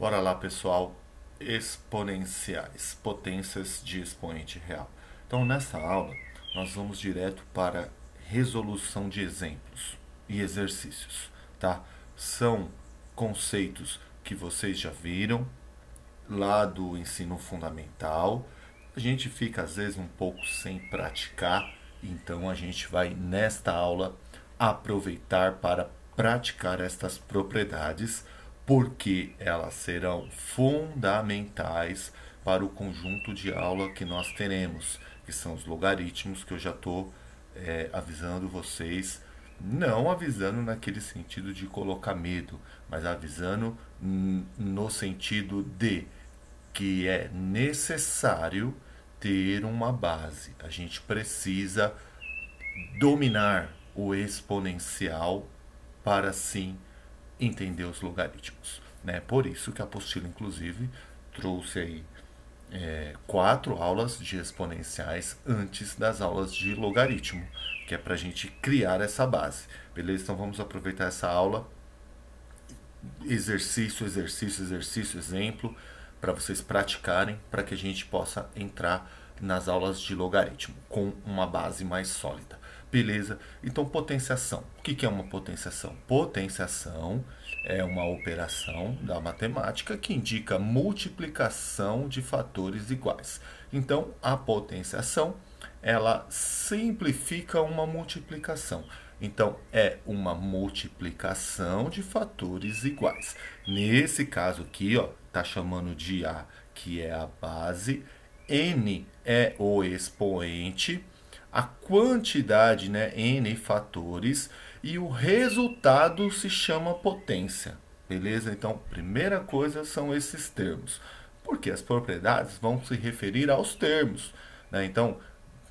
Bora lá, pessoal. Exponenciais, potências de expoente real. Então, nessa aula, nós vamos direto para resolução de exemplos e exercícios, tá? São conceitos que vocês já viram lá do ensino fundamental. A gente fica às vezes um pouco sem praticar, então a gente vai nesta aula aproveitar para praticar estas propriedades, porque elas serão fundamentais para o conjunto de aula que nós teremos, que são os logaritmos, que eu já estou avisando vocês, não avisando naquele sentido de colocar medo, mas avisando no sentido de que é necessário ter uma base. A gente precisa dominar o exponencial para sim entender os logaritmos. Né? Por isso que a apostila, inclusive, trouxe aí 4 aulas de exponenciais antes das aulas de logaritmo, que é para a gente criar essa base. Beleza? Então vamos aproveitar essa aula, exercício, exercício, exercício, exemplo, para vocês praticarem, para que a gente possa entrar nas aulas de logaritmo com uma base mais sólida. Beleza? Então, potenciação. O que é uma potenciação? Potenciação é uma operação da matemática que indica multiplicação de fatores iguais. Então, a potenciação, ela simplifica uma multiplicação. Então, é uma multiplicação de fatores iguais. Nesse caso aqui, ó, tá chamando de A, que é a base, N é o expoente, a quantidade, né, N fatores, e o resultado se chama potência. Beleza? Então, primeira coisa são esses termos, porque as propriedades vão se referir aos termos. Né? Então,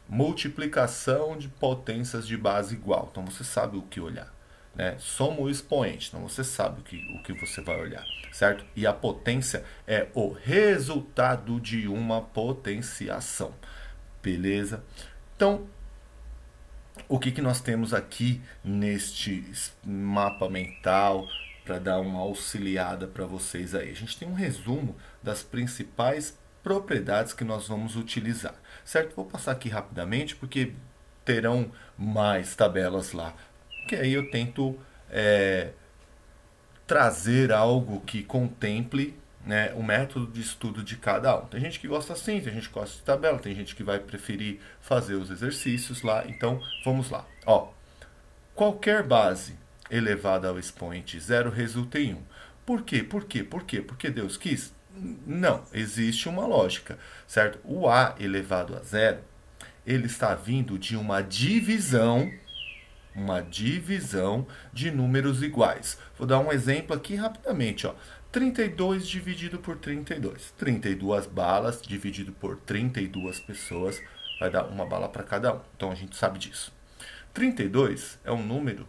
multiplicação de potências de base igual. Então você sabe o que olhar. Né? Soma o expoente, então você sabe o que você vai olhar, certo? E a potência é o resultado de uma potenciação, beleza? Então, o que nós temos aqui neste mapa mental para dar uma auxiliada para vocês aí? A gente tem um resumo das principais propriedades que nós vamos utilizar, certo? Vou passar aqui rapidamente porque terão mais tabelas lá, que aí eu tento trazer algo que contemple, né, o método de estudo de cada um. Tem gente que gosta assim, tem gente que gosta de tabela, tem gente que vai preferir fazer os exercícios lá. Então, vamos lá. Ó, qualquer base elevada ao expoente zero resulta em 1. Por quê? Por quê? Por quê? Porque Deus quis? Não, existe uma lógica, certo? O A elevado a zero, ele está vindo de uma divisão de números iguais. Vou dar um exemplo aqui rapidamente, ó. 32 dividido por 32. 32 balas dividido por 32 pessoas vai dar uma bala para cada um. Então a gente sabe disso. 32 é um número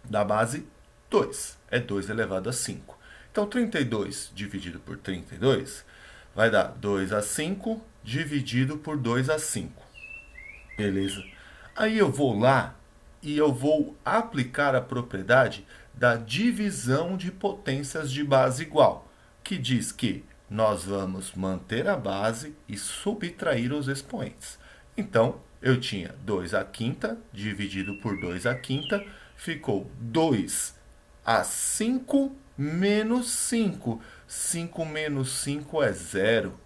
da base 2. É 2 elevado a 5. Então 32 dividido por 32 vai dar 2 a 5 dividido por 2 a 5. Beleza? Aí eu vou lá e eu vou aplicar a propriedade da divisão de potências de base igual, que diz que nós vamos manter a base e subtrair os expoentes. Então, eu tinha 2 a quinta dividido por 2 a quinta, ficou 2 a 5 menos 5. 5 menos 5 é zero.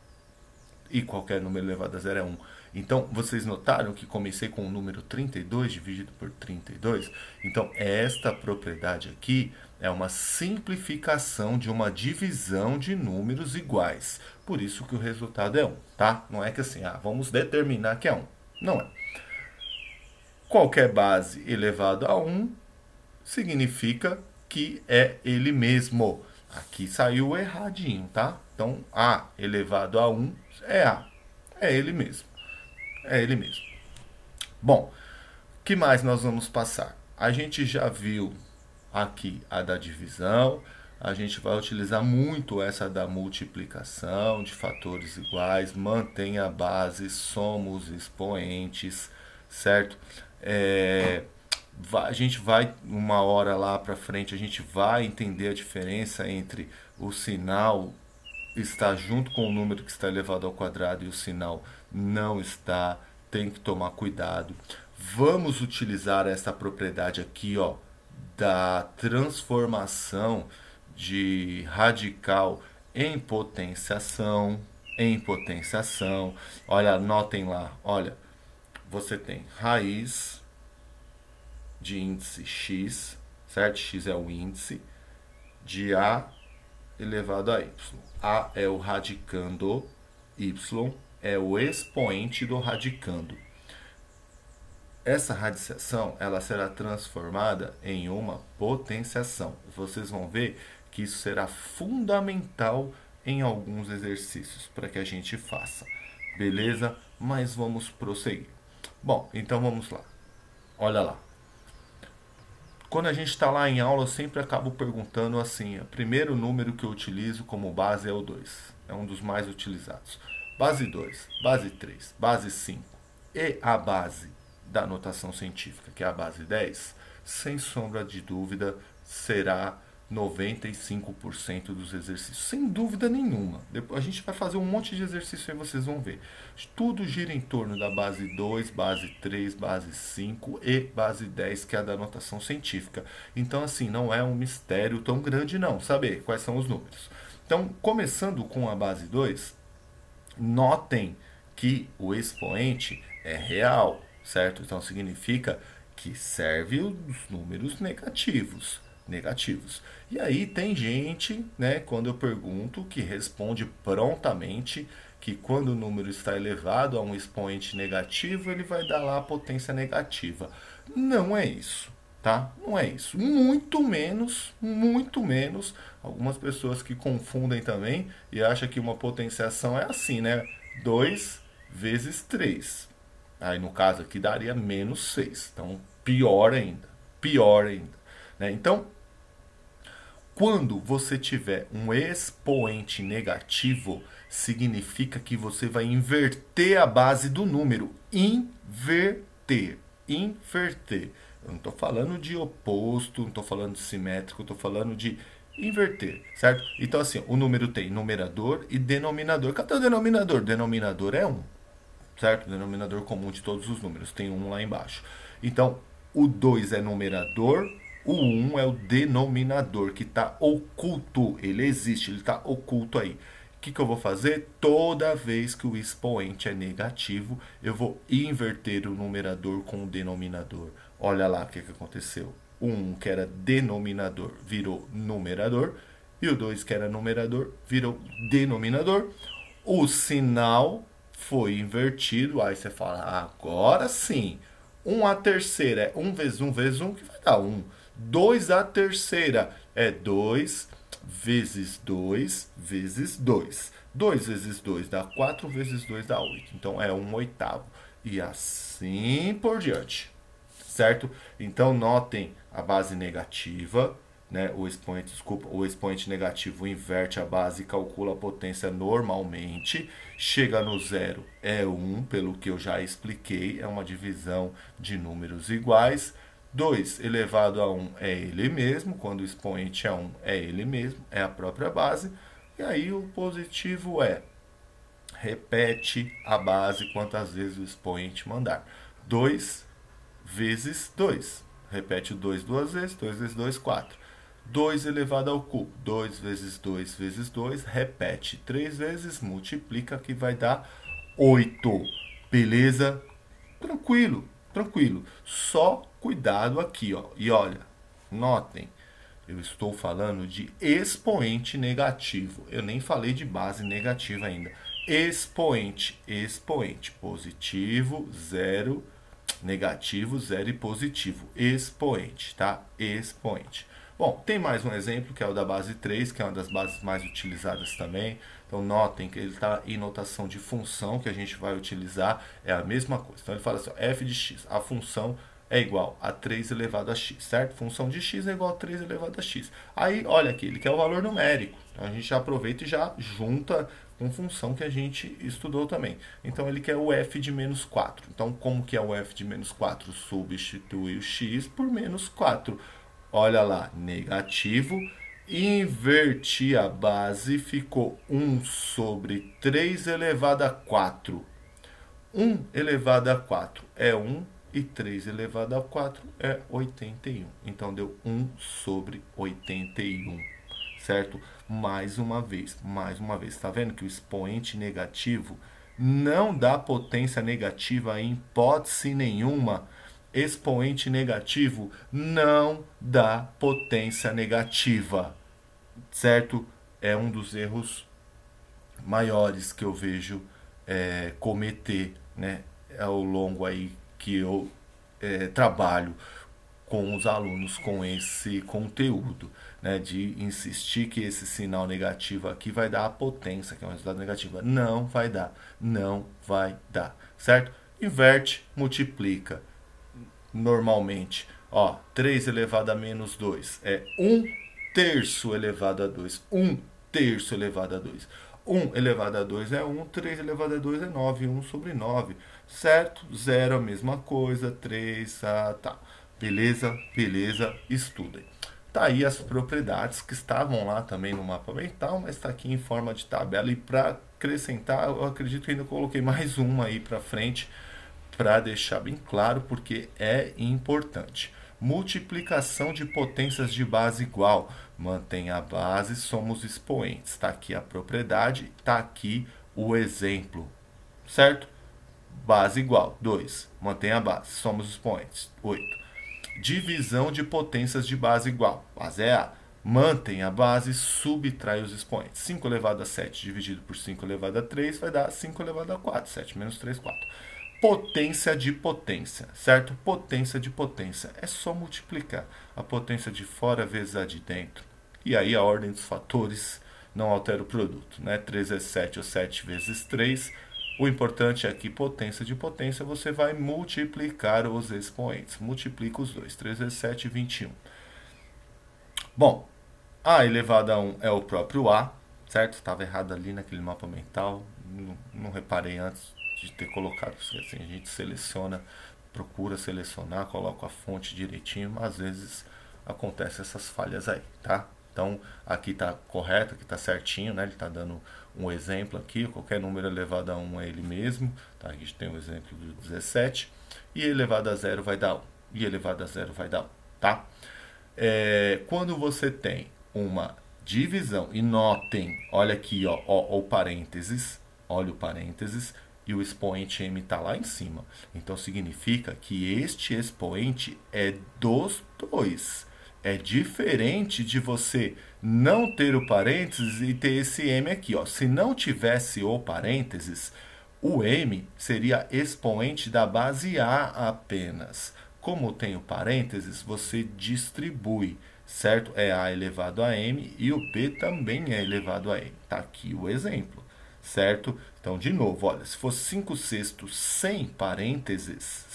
E qualquer número elevado a zero é 1. Então, vocês notaram que comecei com o número 32 dividido por 32? Então, esta propriedade aqui é uma simplificação de uma divisão de números iguais. Por isso que o resultado é 1, tá? Não é que assim, vamos determinar que é 1. Não é. Qualquer base elevado a 1 significa que é ele mesmo. Aqui saiu erradinho, tá? Então, A elevado a 1 é A. É ele mesmo. É ele mesmo. Bom, o que mais nós vamos passar? A gente já viu aqui a da divisão. A gente vai utilizar muito essa da multiplicação de fatores iguais. Mantém a base, soma os expoentes, certo? A gente vai, uma hora lá para frente, a gente vai entender a diferença entre o sinal estar junto com o número que está elevado ao quadrado e o sinal não está. Tem que tomar cuidado. Vamos utilizar essa propriedade aqui, ó, da transformação de radical em potenciação. Em potenciação. Olha, notem lá, olha, você tem raiz de índice x, certo? X é o índice de a elevado a y. A é o radicando, y é o expoente do radicando. Essa radiciação ela será transformada em uma potenciação. Vocês vão ver que isso será fundamental em alguns exercícios para que a gente faça. Beleza? Mas vamos prosseguir. Bom, então vamos lá. Olha lá. Quando a gente está lá em aula, eu sempre acabo perguntando assim: o primeiro número que eu utilizo como base é o 2. É um dos mais utilizados. Base 2, base 3, base 5 e a base da notação científica, que é a base 10, sem sombra de dúvida, será 95% dos exercícios. Sem dúvida nenhuma. Depois a gente vai fazer um monte de exercício e vocês vão ver. Tudo gira em torno da base 2, base 3, base 5 e base 10, que é a da notação científica. Então, assim, não é um mistério tão grande não, saber quais são os números. Então, começando com a base 2, notem que o expoente é real, certo? Então significa que serve os números negativos. E aí tem gente, né, quando eu pergunto, que responde prontamente que quando o número está elevado a um expoente negativo, ele vai dar lá a potência negativa. Não é isso, tá? Não é isso. Muito menos. Algumas pessoas que confundem também e acham que uma potenciação é assim, né? 2 vezes 3. Aí no caso aqui daria menos 6. Então, pior ainda. Né? Então, quando você tiver um expoente negativo, significa que você vai inverter a base do número. Inverter. Eu não estou falando de oposto, não estou falando de simétrico, estou falando de inverter, certo? Então assim, o número tem numerador e denominador. Cadê o denominador? O denominador é 1, certo? O denominador comum de todos os números, tem 1 lá embaixo. Então, o 2 é numerador, o 1 é o denominador, que está oculto. Ele existe, ele está oculto aí. O que eu vou fazer? Toda vez que o expoente é negativo, eu vou inverter o numerador com o denominador. Olha lá o que aconteceu. O 1 que era denominador virou numerador, e o 2 que era numerador virou denominador. O sinal foi invertido, aí você fala, agora sim. 1 à terceira é 1 vezes 1 vezes 1, que vai dar 1. 2 à terceira é 2 vezes 2 vezes 2. 2 vezes 2 dá 4, vezes 2 dá 8. Então é 1 oitavo. E assim por diante. Certo? Então notem a base negativa, né? O expoente negativo inverte a base e calcula a potência normalmente. Chega no zero, é 1, pelo que eu já expliquei, é uma divisão de números iguais. 2 elevado a 1 é ele mesmo, quando o expoente é 1 é ele mesmo, é a própria base. E aí o positivo é, repete a base quantas vezes o expoente mandar. 2 vezes 2. Repete o 2 duas vezes, 2 vezes 2, 4. 2 elevado ao cubo, 2 vezes 2 vezes 2, repete 3 vezes, multiplica que vai dar 8. Beleza? Tranquilo. Só cuidado aqui, ó. E olha, notem, eu estou falando de expoente negativo. Eu nem falei de base negativa ainda. Expoente, positivo, 0, negativo, 0 e positivo. Expoente, tá? Expoente. Bom, tem mais um exemplo que é o da base 3, que é uma das bases mais utilizadas também. Então notem que ele está em notação de função, que a gente vai utilizar, é a mesma coisa. Então ele fala assim, ó, f de x, a função é igual a 3 elevado a x, certo? Função de x é igual a 3 elevado a x. Aí, olha aqui, ele quer o valor numérico. Então a gente já aproveita e já junta com função que a gente estudou também. Então ele quer o f de menos 4. Então como que é o f de menos 4? Substitui o x por menos 4. Olha lá, negativo. Inverti a base, ficou 1 sobre 3 elevado a 4. 1 elevado a 4 é 1 e 3 elevado a 4 é 81. Então deu 1 sobre 81, certo? Mais uma vez, está vendo que o expoente negativo não dá potência negativa em hipótese nenhuma. Expoente negativo não dá potência negativa, certo? É um dos erros maiores que eu vejo cometer, né, ao longo aí que eu trabalho com os alunos com esse conteúdo, né, de insistir que esse sinal negativo aqui vai dar a potência, que é um resultado negativo. Não vai dar, não vai dar, certo? Inverte, multiplica. Normalmente, ó, 3 elevado a menos 2 é 1 terço elevado a 2. 1 terço elevado a 2. 1 elevado a 2 é 1, 3 elevado a 2 é 9, 1 sobre 9, certo? 0 a mesma coisa, 3, tá. Beleza, beleza, estudem. Tá aí as propriedades que estavam lá também no mapa mental, mas está aqui em forma de tabela. E para acrescentar, eu acredito que ainda coloquei mais uma aí para frente, para deixar bem claro, porque é importante. Multiplicação de potências de base igual. Mantém a base, somos expoentes. Está aqui a propriedade, está aqui o exemplo. Certo? Base igual, 2. Mantém a base, somos expoentes. 8. Divisão de potências de base igual. Base é A. Mantém a base, subtrai os expoentes. 5 elevado a 7 dividido por 5 elevado a 3 vai dar 5 elevado a 4. 7 menos 3, 4. Potência de potência, certo? Potência de potência. É só multiplicar a potência de fora vezes a de dentro. E aí a ordem dos fatores não altera o produto, né? 3 é 7 ou 7 vezes 3. O importante é que potência de potência você vai multiplicar os expoentes. Multiplica os dois. 3 vezes 7, 21. Bom, A elevado a 1 é o próprio A, certo? Estava errado ali naquele mapa mental. Não reparei antes de ter colocado assim, a gente seleciona, procura selecionar, coloca a fonte direitinho, mas às vezes acontece essas falhas aí, tá? Então aqui está correto, aqui está certinho, né? Ele está dando um exemplo aqui, qualquer número elevado a 1 é ele mesmo, tá? A gente tem o exemplo do 17, e elevado a 0 vai dar 1, e elevado a 0 vai dar 1, tá? Quando você tem uma divisão, e notem, olha aqui, ó, o parênteses, olha o parênteses, e o expoente m está lá em cima. Então significa que este expoente é dos dois. É diferente de você não ter o parênteses e ter esse m aqui. Ó. Se não tivesse o parênteses, o m seria expoente da base A apenas. Como tem o parênteses, você distribui, certo? É A elevado a m e o B também é elevado a m. Está aqui o exemplo, certo? Então, de novo, olha, se fosse 5 sextos sem parênteses,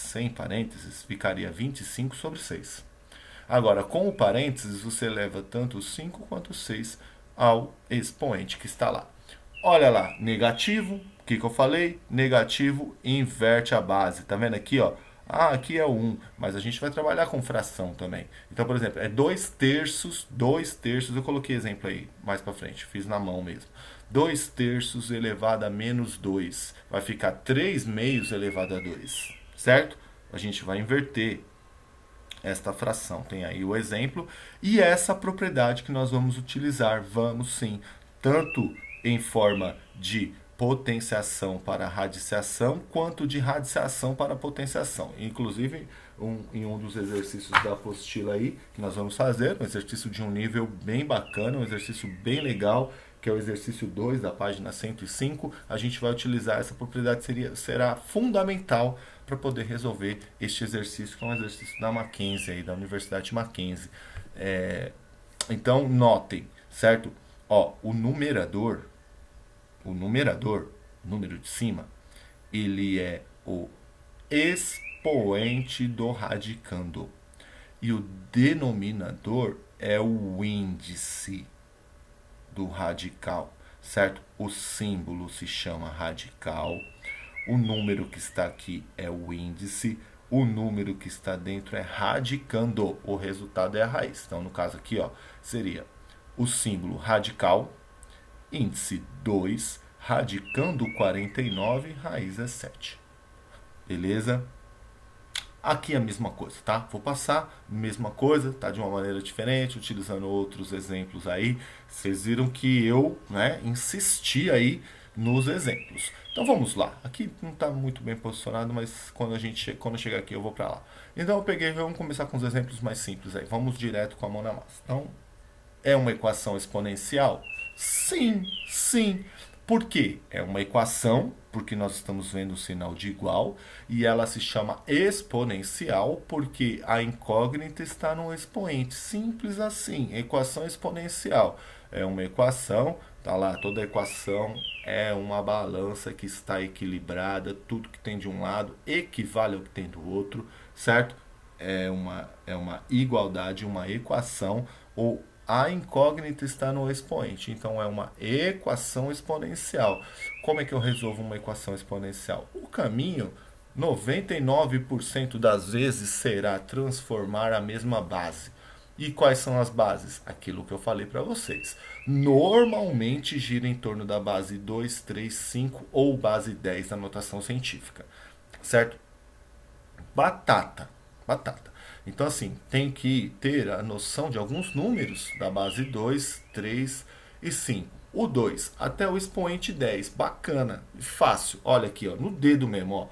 ficaria 25 sobre 6. Agora, com o parênteses, você leva tanto o 5 quanto o 6 ao expoente que está lá. Olha lá, negativo, o que eu falei? Negativo, inverte a base. Tá vendo aqui, ó? Ah, aqui é o 1, mas a gente vai trabalhar com fração também. Então, por exemplo, é 2 terços, eu coloquei exemplo aí mais para frente, fiz na mão mesmo. 2 terços elevado a menos 2, vai ficar 3 meios elevado a 2, certo? A gente vai inverter esta fração, tem aí o exemplo, e essa propriedade que nós vamos utilizar, vamos sim, tanto em forma de potenciação para radiciação, quanto de radiciação para potenciação. Inclusive, em um dos exercícios da apostila aí, que nós vamos fazer, um exercício de um nível bem bacana, um exercício bem legal, que é o exercício 2 da página 105, a gente vai utilizar essa propriedade, será fundamental para poder resolver este exercício, que é um exercício da Mackenzie, aí, da Universidade Mackenzie. Então, notem, certo? Ó, o numerador, número de cima, ele é o expoente do radicando. E o denominador é o índice do radical, certo? O símbolo se chama radical. O número que está aqui é o índice. O número que está dentro é radicando. O resultado é a raiz. Então, no caso aqui, ó, seria o símbolo radical, índice 2, radicando 49, raiz é 7. Beleza? Aqui é a mesma coisa, tá? Vou passar, mesma coisa, tá? De uma maneira diferente, utilizando outros exemplos aí. Vocês viram que eu, né, insisti aí nos exemplos. Então vamos lá. Aqui não está muito bem posicionado, mas quando eu chegar aqui eu vou para lá. Então eu peguei, vamos começar com os exemplos mais simples aí. Vamos direto com a mão na massa. Então, é uma equação exponencial? Sim, sim. Por quê? É uma equação, porque nós estamos vendo o sinal de igual, e ela se chama exponencial, porque a incógnita está no expoente. Simples assim, equação exponencial. É uma equação, tá lá, toda equação é uma balança que está equilibrada, tudo que tem de um lado equivale ao que tem do outro, certo? É uma igualdade, uma equação, ou a incógnita está no expoente, então é uma equação exponencial. Como é que eu resolvo uma equação exponencial? O caminho, 99% das vezes, será transformar a mesma base. E quais são as bases? Aquilo que eu falei para vocês. Normalmente gira em torno da base 2, 3, 5 ou base 10 da notação científica. Certo? Batata. Batata. Então, assim, tem que ter a noção de alguns números da base 2, 3 e 5. O 2 até o expoente 10. Bacana. Fácil. Olha aqui, ó, no dedo mesmo, ó.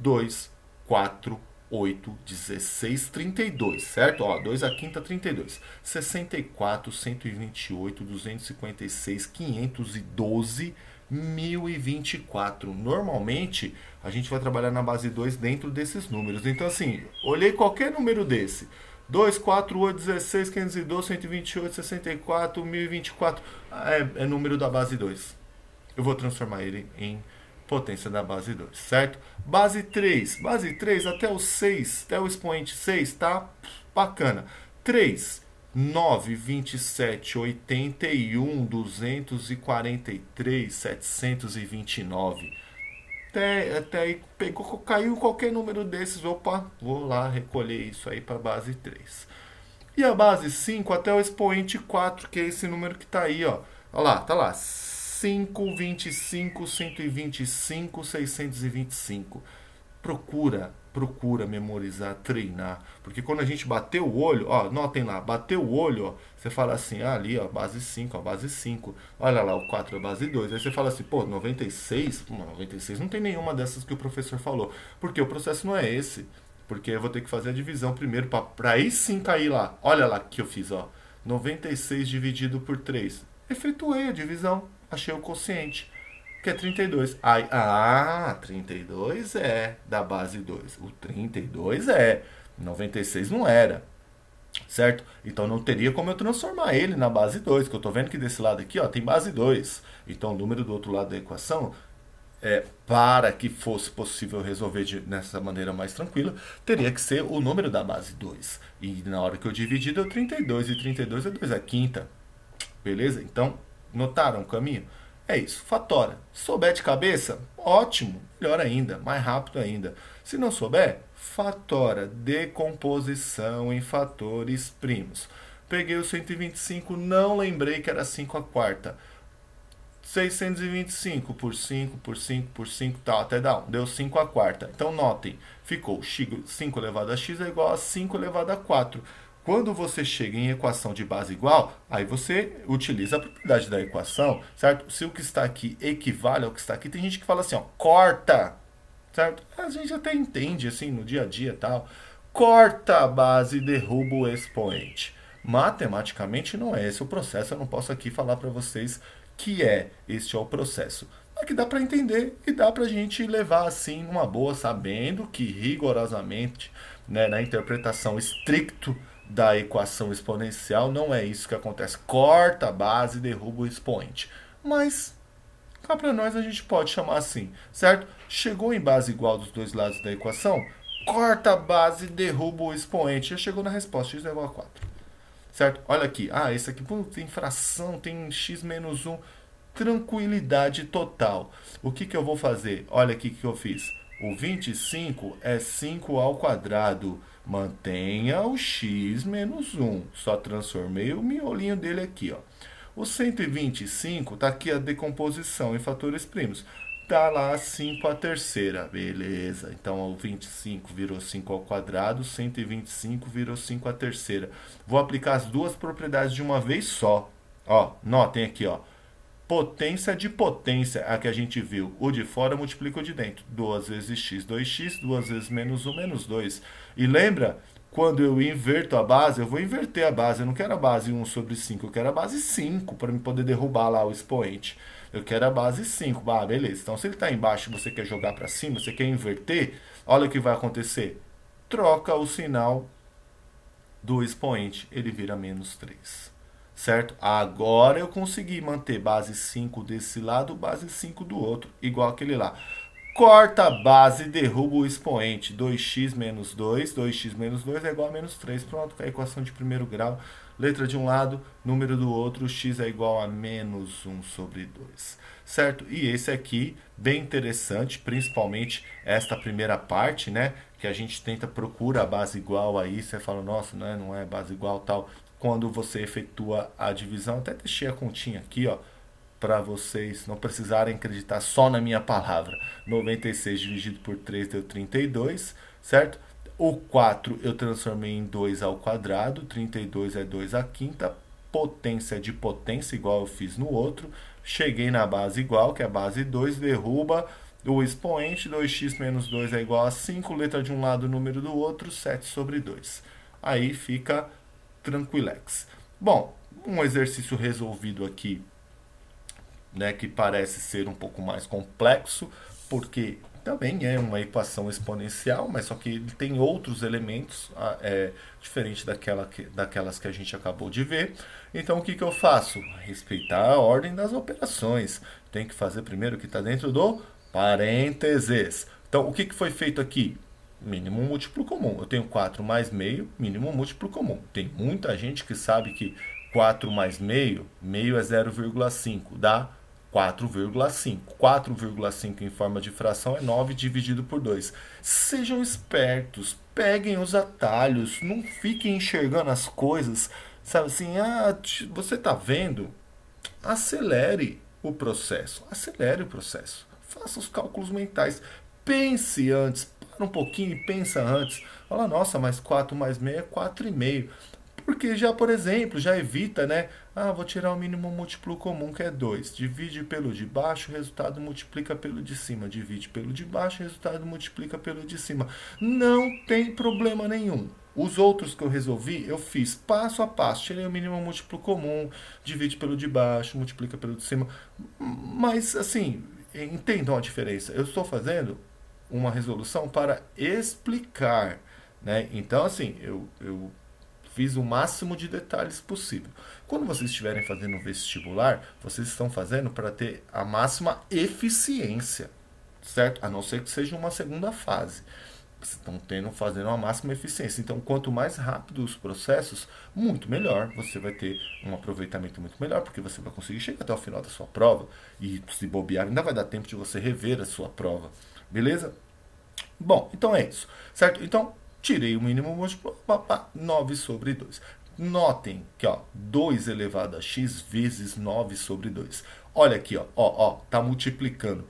2, 4, 8, 16, 32, certo? Ó, 2 a quinta, 32. 64, 128, 256, 512, 1024. Normalmente, a gente vai trabalhar na base 2 dentro desses números. Então, assim, olhei qualquer número desse. 2, 4, 8, 16, 512, 128, 64, 1024. É número da base 2. Eu vou transformar ele em potência da base 2, certo? Base 3 até o 6, até o expoente 6, tá? Bacana. 3, 9, 27, 81, 243, 729. Até aí pegou, caiu qualquer número desses. Opa, vou lá recolher isso aí para base 3. E a base 5 até o expoente 4, que é esse número que tá aí, ó. Olha lá, tá lá. 5, 25, 125, 625. Procura memorizar, treinar. Porque quando a gente bater o olho, ó, notem lá, bateu o olho, ó, você fala assim, ah, ali, ó, base 5, ó, base 5. Olha lá, o 4 é base 2. Aí você fala assim, pô, 96? 96 não tem nenhuma dessas que o professor falou. Porque o processo não é esse. Porque eu vou ter que fazer a divisão primeiro para aí sim cair lá. Olha lá que eu fiz, ó. 96 dividido por 3. Efetuei a divisão. Achei o quociente, que é 32. Aí, 32 é da base 2. O 32 é. 96 não era. Certo? Então não teria como eu transformar ele na base 2, que eu estou vendo que desse lado aqui, ó, tem base 2. Então o número do outro lado da equação, para que fosse possível resolver dessa maneira mais tranquila, teria que ser o número da base 2. E na hora que eu dividi deu 32, e 32 é 2 a quinta. Beleza? Então, notaram o caminho? É isso, fatora. Se souber de cabeça, ótimo, melhor ainda, mais rápido ainda. Se não souber, fatora, decomposição em fatores primos. Peguei o 125, não lembrei que era 5 a quarta. 625 por 5, por 5, por 5, tá, até dá 1. Deu 5 a quarta. Então, notem, ficou 5 elevado a x é igual a 5 elevado a 4. Quando você chega em equação de base igual, aí você utiliza a propriedade da equação, certo? Se o que está aqui equivale ao que está aqui, tem gente que fala assim, ó, corta, certo? A gente até entende, assim, no dia a dia e tal. Corta a base e derruba o expoente. Matematicamente não é esse o processo, eu não posso aqui falar para vocês que este é o processo. Mas que dá para entender e dá para a gente levar assim numa boa, sabendo que rigorosamente, né, na interpretação estricto da equação exponencial, não é isso que acontece. Corta a base e derruba o expoente. Mas cá para nós a gente pode chamar assim, certo? Chegou em base igual dos dois lados da equação, corta a base e derruba o expoente. Já chegou na resposta, x é igual a 4. Certo? Olha aqui. Esse aqui tem fração, tem x menos 1. tranquilidade total. O que eu vou fazer? Olha aqui o que eu fiz. O 25 é 5 ao quadrado. Mantenha o x menos 1. Só transformei o miolinho dele aqui, ó. O 125 está aqui a decomposição em fatores primos. Tá lá 5 a terceira, beleza. Então o 25 virou 5 ao quadrado, 125 virou 5 a terceira. Vou aplicar as duas propriedades de uma vez só. Ó, notem aqui, ó. Potência de potência, a que a gente viu. O de fora multiplica o de dentro. 2 vezes x, 2x, 2 vezes menos 1, menos 2. E lembra, quando eu inverto a base, eu vou inverter a base. Eu não quero a base 1 sobre 5, eu quero a base 5 para me poder derrubar lá o expoente. Eu quero a base 5. Ah, beleza. Então, se ele está embaixo e você quer jogar para cima, você quer inverter, olha o que vai acontecer. Troca o sinal do expoente, ele vira menos 3. Certo? Agora eu consegui manter base 5 desse lado, base 5 do outro, igual aquele lá. Corta a base e derruba o expoente. 2x menos 2, 2x menos 2 é igual a menos 3. Pronto, a equação de primeiro grau. Letra de um lado, número do outro, x é igual a menos 1 sobre 2. Certo? E esse aqui, bem interessante, principalmente esta primeira parte, né? Que a gente procura a base igual aí, você fala, nossa, né, não é base igual tal. Quando você efetua a divisão, até deixei a continha aqui, ó, para vocês não precisarem acreditar só na minha palavra. 96 dividido por 3 deu 32, certo? O 4 eu transformei em 2 ao quadrado, 32 é 2 à quinta, potência de potência, igual eu fiz no outro. Cheguei na base igual, que é a base 2, derruba o expoente, 2x menos 2 é igual a 5, letra de um lado, número do outro, 7 sobre 2. Aí fica tranquilex. Bom, um exercício resolvido aqui, né, que parece ser um pouco mais complexo, porque também é uma equação exponencial, mas só que ele tem outros elementos diferente daquelas que a gente acabou de ver. Então o que eu faço? Respeitar a ordem das operações. Tem que fazer primeiro o que está dentro do parênteses. Então o que foi feito aqui? Mínimo múltiplo comum. Eu tenho 4 mais meio, mínimo múltiplo comum. Tem muita gente que sabe que 4 mais meio, meio é 0,5, dá 4,5. 4,5 em forma de fração é 9 dividido por 2. Sejam espertos, peguem os atalhos, não fiquem enxergando as coisas, sabe assim, você está vendo? Acelere o processo, faça os cálculos mentais, pense antes, para um pouquinho e pensa antes. Fala, nossa, mas 4 mais meio é 4,5. Porque já, por exemplo, já evita, né? Vou tirar o mínimo múltiplo comum, que é 2. Divide pelo de baixo, resultado multiplica pelo de cima. Divide pelo de baixo, resultado multiplica pelo de cima. Não tem problema nenhum. Os outros que eu resolvi, eu fiz passo a passo. Tirei o mínimo múltiplo comum, divide pelo de baixo, multiplica pelo de cima. Mas, assim, entendam a diferença. Eu estou fazendo uma resolução para explicar, né? Então, assim, eu fiz o máximo de detalhes possível. Quando vocês estiverem fazendo um vestibular, vocês estão fazendo para ter a máxima eficiência, certo? A não ser que seja uma segunda fase. Vocês estão fazendo uma máxima eficiência. Então, quanto mais rápido os processos, muito melhor. Você vai ter um aproveitamento muito melhor, porque você vai conseguir chegar até o final da sua prova e, se bobear, ainda vai dar tempo de você rever a sua prova. Beleza? Bom, então é isso, certo? Então, tirei o mínimo múltiplo, 9 sobre 2. Notem que, ó, 2 elevado a x vezes 9 sobre 2. Olha aqui, ó, tá multiplicando.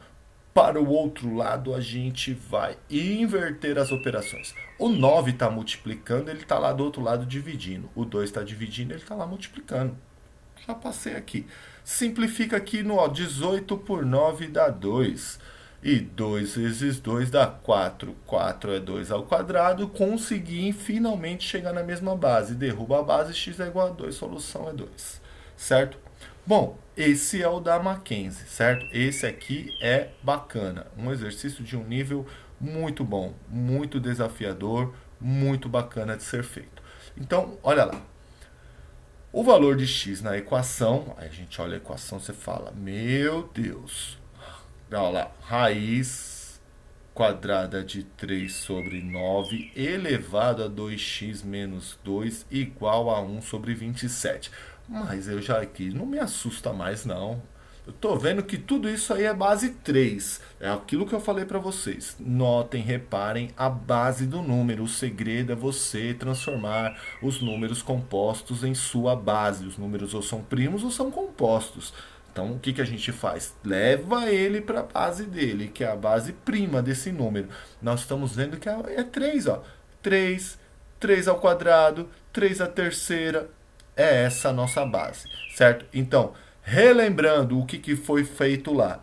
Para o outro lado, a gente vai inverter as operações. O 9 está multiplicando, ele está lá do outro lado dividindo. O 2 está dividindo, ele está lá multiplicando. Já passei aqui. Simplifica aqui no 18 por 9 dá 2. E 2 vezes 2 dá 4. 4 é 2 ao quadrado. Consegui finalmente chegar na mesma base. Derruba a base, x é igual a 2. Solução é 2. Certo? Bom, esse é o da Mackenzie, certo? Esse aqui é bacana. Um exercício de um nível muito bom, muito desafiador, muito bacana de ser feito. Então, olha lá. O valor de x na equação, aí a gente olha a equação, você fala, meu Deus. Olha lá, raiz quadrada de 3 sobre 9 elevado a 2x menos 2 igual a 1 sobre 27. Mas eu já aqui não me assusta mais não. Eu estou vendo que tudo isso aí é base 3. É aquilo que eu falei para vocês. Notem, reparem a base do número. O segredo é você transformar os números compostos em sua base. Os números ou são primos ou são compostos. Então, o que, que a gente faz? Leva ele para a base dele, que é a base prima desse número. Nós estamos vendo que é 3, ó. 3, 3 ao quadrado, 3 à terceira. É essa a nossa base, certo? Então, relembrando o que, que foi feito lá.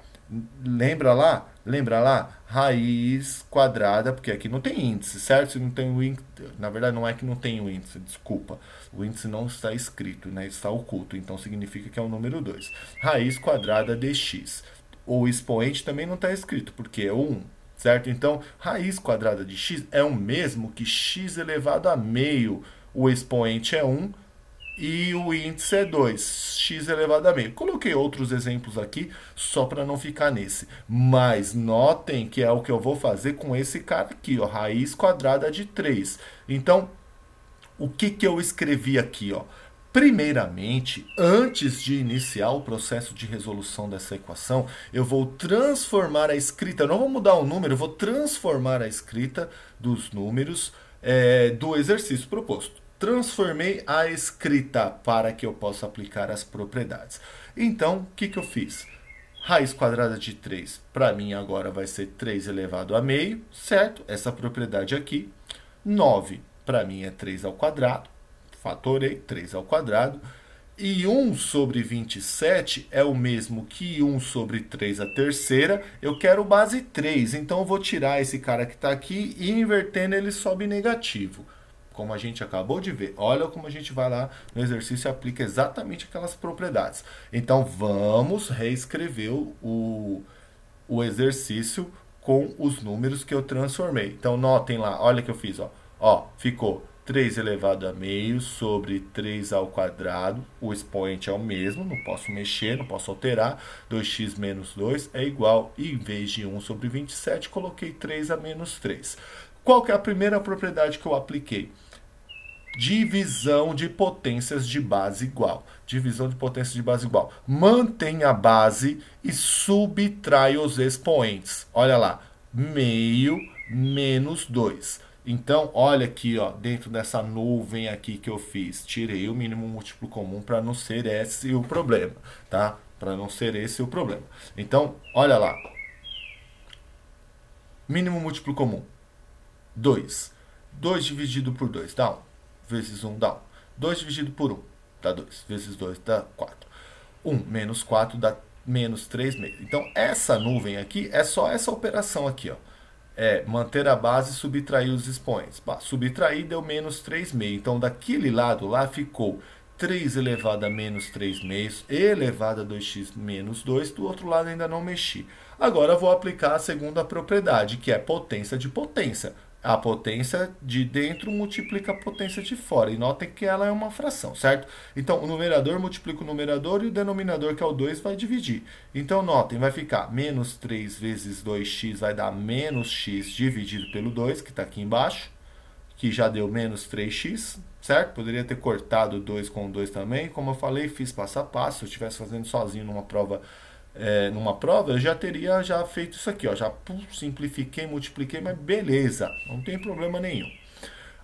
Lembra lá? Lembra lá? Raiz quadrada, porque aqui não tem índice, certo? Se não tem o índice, na verdade não é que não tem o índice, desculpa. O índice não está escrito, né? Está oculto, então significa que é o número 2. Raiz quadrada de x. O expoente também não está escrito, porque é o 1, certo? Então, raiz quadrada de x é o mesmo que x elevado a meio. O expoente é 1 e o índice é 2, x elevado a meio. Coloquei outros exemplos aqui só para não ficar nesse. Mas notem que é o que eu vou fazer com esse cara aqui, ó, raiz quadrada de 3. Então, o que, que eu escrevi aqui? Ó? Primeiramente, antes de iniciar o processo de resolução dessa equação, eu vou transformar a escrita, não vou mudar o número, eu vou transformar a escrita dos números do exercício proposto. Transformei a escrita para que eu possa aplicar as propriedades. Então, o que, que eu fiz? Raiz quadrada de 3, para mim agora vai ser 3 elevado a meio, certo? Essa propriedade aqui. 9, para mim é 3 ao quadrado, fatorei 3 ao quadrado. E 1 sobre 27 é o mesmo que 1 sobre 3 à terceira. Eu quero base 3, então eu vou tirar esse cara que está aqui e invertendo ele sobe negativo. Como a gente acabou de ver. Olha como a gente vai lá no exercício e aplica exatamente aquelas propriedades. Então, vamos reescrever o exercício com os números que eu transformei. Então, notem lá, olha o que eu fiz. Ó, ficou 3 elevado a meio sobre 3 ao quadrado. O expoente é o mesmo, não posso mexer, não posso alterar. 2x menos 2 é igual, e em vez de 1 sobre 27, coloquei 3 a menos 3. Qual que é a primeira propriedade que eu apliquei? Divisão de potências de base igual. Divisão de potências de base igual. Mantém a base e subtrai os expoentes. Olha lá, meio menos 2. Então, olha aqui, ó, dentro dessa nuvem aqui que eu fiz, tirei o mínimo múltiplo comum para não ser esse o problema, tá? Para não ser esse o problema. Então, olha lá. Mínimo múltiplo comum. 2. 2 dividido por 2 dá 1. Vezes 1 dá 1. 2 dividido por 1 dá 2. Vezes 2 dá 4. 1 menos 4 dá menos 3 meio. Então, essa nuvem aqui é só essa operação aqui, ó. É manter a base e subtrair os expoentes. Subtrair deu menos 3 meio. Então, daquele lado lá ficou 3 elevado a menos 3 meios elevado a 2x menos 2. Do outro lado ainda não mexi. Agora, eu vou aplicar a segunda propriedade, que é potência de potência. A potência de dentro multiplica a potência de fora. E notem que ela é uma fração, certo? Então, o numerador multiplica o numerador e o denominador, que é o 2, vai dividir. Então, notem, vai ficar menos 3 vezes 2x vai dar menos x dividido pelo 2, que está aqui embaixo, que já deu menos 3x, certo? Poderia ter cortado 2 com 2 também. Como eu falei, fiz passo a passo. Se eu estivesse fazendo sozinho numa prova, eu já teria feito isso aqui, ó, já simplifiquei, multipliquei, mas beleza, não tem problema nenhum.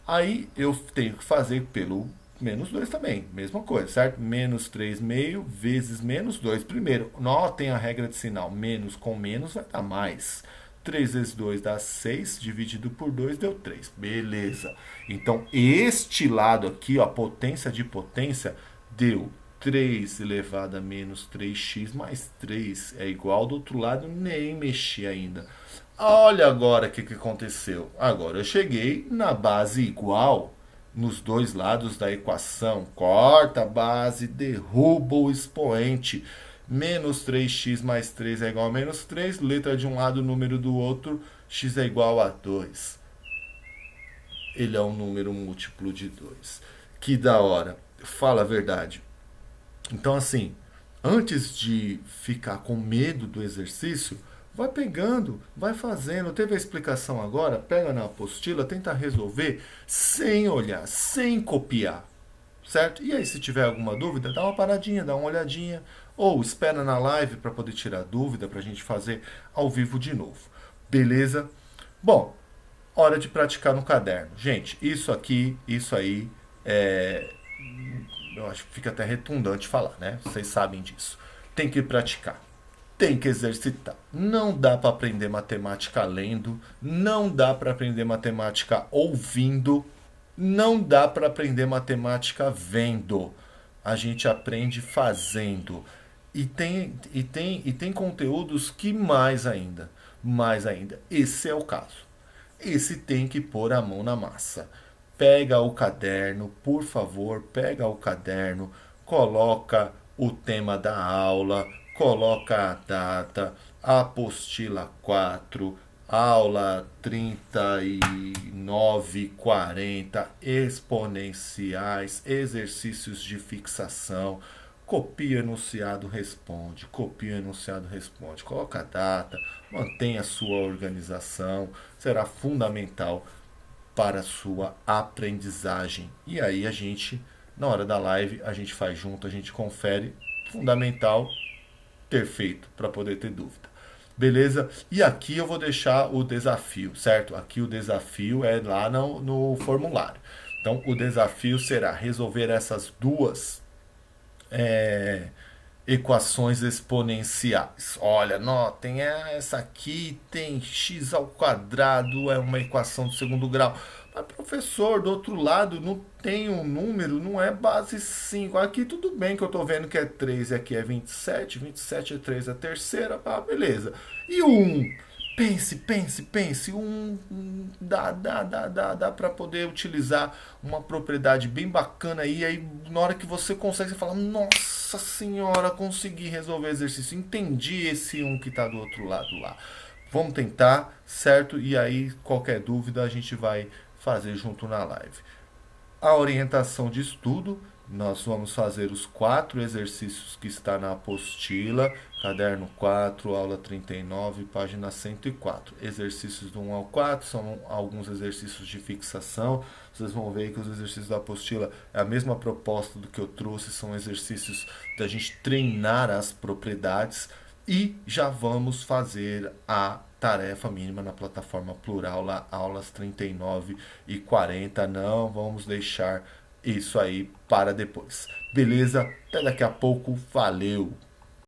Aí eu tenho que fazer pelo menos 2 também, mesma coisa, certo? Menos 3 meio vezes menos 2. Primeiro, notem a regra de sinal, menos com menos vai dar mais. 3 vezes 2 dá 6, dividido por 2 deu 3, beleza. Então, este lado aqui, ó, potência de potência, deu 3 elevado a menos 3x mais 3 é igual. Do outro lado, nem mexi ainda. Olha agora o que aconteceu. Agora eu cheguei na base igual nos dois lados da equação. Corta a base, derruba o expoente. Menos 3x mais 3 é igual a menos 3. Letra de um lado, número do outro. X é igual a 2. Ele é um número múltiplo de 2. Que da hora. Fala a verdade. Então, assim, antes de ficar com medo do exercício, vai pegando, vai fazendo. Teve a explicação agora, pega na apostila, tenta resolver sem olhar, sem copiar. certo? E aí, se tiver alguma dúvida, dá uma paradinha, dá uma olhadinha, ou espera na live para poder tirar dúvida, para a gente fazer ao vivo de novo. Beleza? Bom, hora de praticar no caderno. Gente, isso aqui, isso aí, é... eu acho que fica até redundante falar, né? Vocês sabem disso. Tem que praticar. Tem que exercitar. Não dá para aprender matemática lendo, não dá para aprender matemática ouvindo, não dá para aprender matemática vendo. A gente aprende fazendo. E tem conteúdos que mais ainda. Mais ainda. Esse é o caso. Esse tem que pôr a mão na massa. Pega o caderno, por favor, pega o caderno, coloca o tema da aula, coloca a data, apostila 4, aula 39, 40, exponenciais, exercícios de fixação. Copia o enunciado, responde. Copia o enunciado, responde. Coloca a data, mantenha a sua organização. Será fundamental para a sua aprendizagem. E aí a gente, na hora da live, a gente faz junto, a gente confere. Fundamental ter feito para poder ter dúvida. Beleza? E aqui eu vou deixar o desafio, certo? Aqui o desafio é lá no formulário. Então o desafio será resolver essas duas equações exponenciais. Olha, notem, essa aqui tem x ao quadrado, é uma equação de segundo grau. Mas, professor, do outro lado não tem um número, não é base 5. Aqui tudo bem que eu estou vendo que é 3 e aqui é 27. 27 é 3 é a terceira. Ah, beleza. E o 1? Pense. Dá para poder utilizar uma propriedade bem bacana aí na hora que você consegue, você fala, nossa senhora, consegui resolver o exercício, entendi esse que está do outro lado lá. Vamos tentar, certo? E aí, qualquer dúvida, a gente vai fazer junto na live. A orientação de estudo, nós vamos fazer os 4 exercícios que está na apostila, caderno 4, aula 39, página 104. Exercícios do 1 ao 4 são alguns exercícios de fixação. Vocês vão ver que os exercícios da apostila é a mesma proposta do que eu trouxe, são exercícios da gente treinar as propriedades. E já vamos fazer a tarefa mínima na plataforma Plural, lá, aulas 39 e 40. Não vamos deixar isso aí para depois. Beleza? Até daqui a pouco. Valeu!